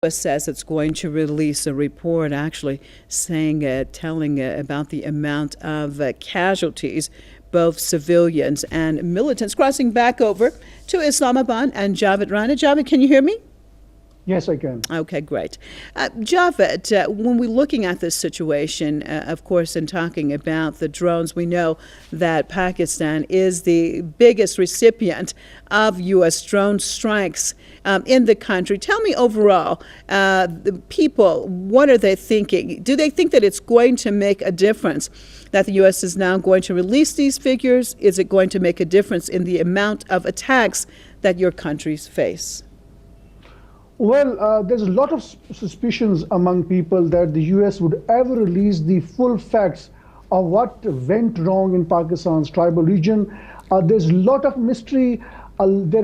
U.S. says it's going to release a report actually telling about the amount of casualties, both civilians and militants. Crossing back over to Islamabad and JAVED Rana. JAVED, can you hear me? Yes, I can. Okay, great. JAVED, when we're looking at this situation, of course, in talking about the drones, we know that Pakistan is the biggest recipient of U.S. drone strikes in the country. Tell me overall, the people, what are they thinking? Do they think that it's going to make a difference that the U.S. is now going to release these figures? Is it going to make a difference in the amount of attacks that your countries face? Well, there's a lot of suspicions among people that the U.S. would ever release the full facts of what went wrong in Pakistan's tribal region. There's a lot of mystery. There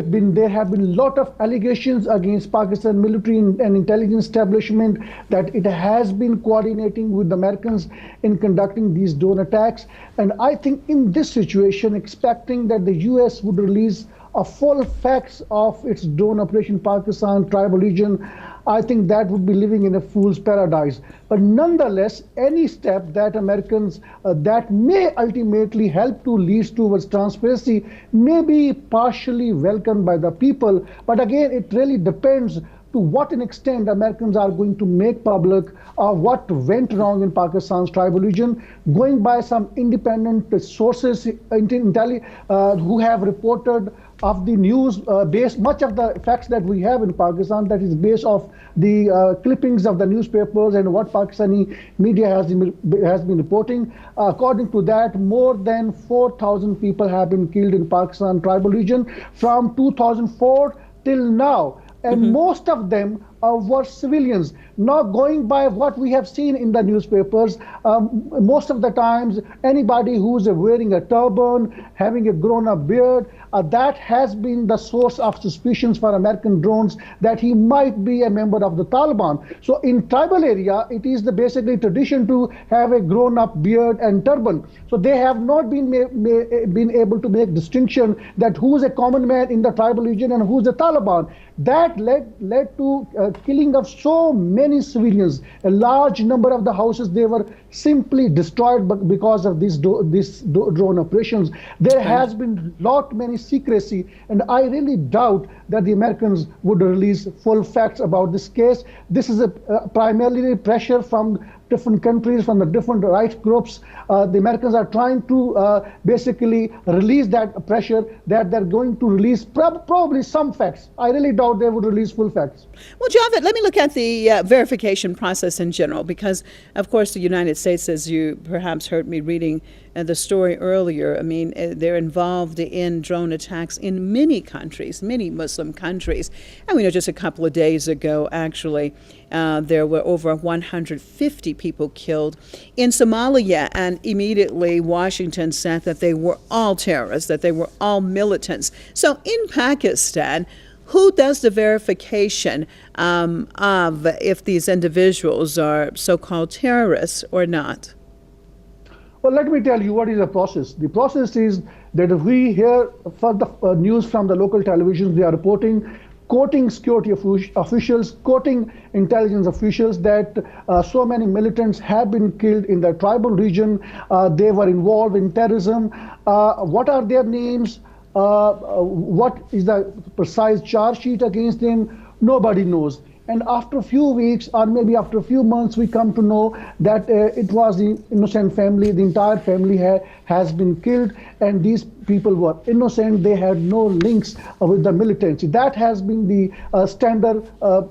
have been a lot of allegations against Pakistan military and intelligence establishment that it has been coordinating with the Americans in conducting these drone attacks. And I think in this situation, expecting that the U.S. would release a full facts of its drone operation Pakistan tribal region, I think that would be living in a fool's paradise. But nonetheless, any step that Americans that may ultimately help to lead towards transparency may be partially welcomed by the people. But again, it really depends to what an extent Americans are going to make public what went wrong in Pakistan's tribal region, going by some independent sources who have reported of the news based, much of the facts that we have in Pakistan that is based off the clippings of the newspapers and what Pakistani media has been reporting. According to that, more than 4,000 people have been killed in Pakistan tribal region from 2004 till now. And most of them were civilians. Now, going by what we have seen in the newspapers, most of the times, anybody who's wearing a turban, having a grown-up beard, that has been the source of suspicions for American drones that he might be a member of the Taliban. So in tribal area, it is the basically tradition to have a grown-up beard and turban. So they have not been able to make distinction that who's a common man in the tribal region and who's the Taliban. That led to killing of so many civilians. A large number of the houses, they were simply destroyed because of these drone operations. There has been many secrecy, and I really doubt that the Americans would release full facts about this case. This is primarily pressure from different countries, from the different rights groups. The Americans are trying to basically release that pressure that they're going to release probably some facts. I really doubt they would release full facts. Well, JAVED, let me look at the verification process in general, because, of course, the United States, as you perhaps heard me reading the story earlier, I mean, they're involved in drone attacks in many countries, many Muslim countries. And we know just a couple of days ago, actually, there were over 150 people killed in Somalia, and immediately Washington said that they were all terrorists, that they were all militants. So in Pakistan, who does the verification of if these individuals are so-called terrorists or not? Well, let me tell you what is the process. The process is that if we hear further news from the local televisions, they are reporting, quoting security officials, quoting intelligence officials that so many militants have been killed in the tribal region. They were involved in terrorism. What are their names? What is the precise charge sheet against them? Nobody knows. And after a few weeks, or maybe after a few months, we come to know that it was the innocent family. The entire family has been killed, and these people were innocent. They had no links with the militancy. That has been the standard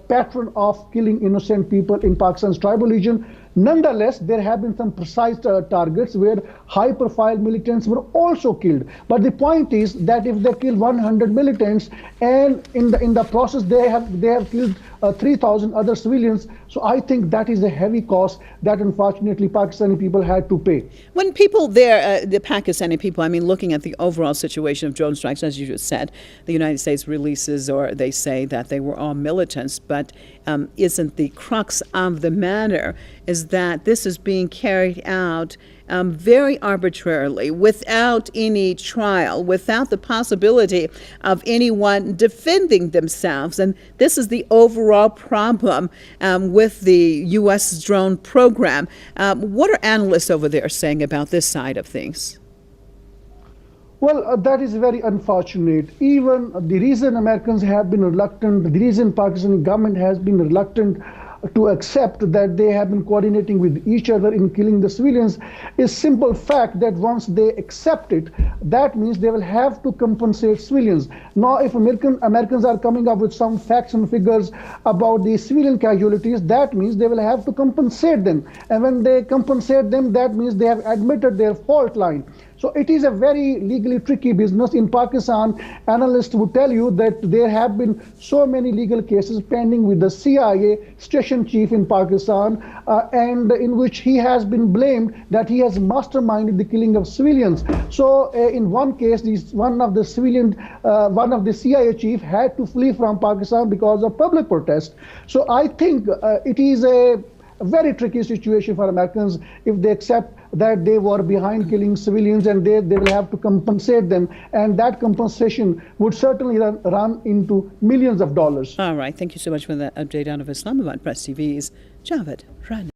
pattern of killing innocent people in Pakistan's tribal region. Nonetheless, there have been some precise targets where high-profile militants were also killed. But the point is that if they kill 100 militants, and in the process they have killed 3,000 other civilians, so I think that is a heavy cost that unfortunately Pakistani people had to pay. When people there, the Pakistani people, I mean, looking at the overall situation of drone strikes, as you just said, the United States releases, or they say that they were all militants, but isn't the crux of the matter is is that this is being carried out very arbitrarily, without any trial, without the possibility of anyone defending themselves. And this is the overall problem with the U.S. drone program. What are analysts over there saying about this side of things? Well, that is very unfortunate. Even the reason Americans have been reluctant, the reason Pakistani government has been reluctant to accept that they have been coordinating with each other in killing the civilians is simple fact that once they accept it, that means they will have to compensate civilians. Now, if Americans are coming up with some facts and figures about the civilian casualties, that means they will have to compensate them. And when they compensate them, that means they have admitted their fault line. So it is a very legally tricky business. In Pakistan, analysts would tell you that there have been so many legal cases pending with the CIA station chief in Pakistan, and in which he has been blamed that he has masterminded the killing of civilians. So in one case, one of the CIA chief had to flee from Pakistan because of public protest. So I think it is a very tricky situation for Americans if they accept that they were behind killing civilians, and they will have to compensate them. And that compensation would certainly run into millions of dollars. All right. Thank you so much for that update out of Islamabad. Press TV's JAVED RANA.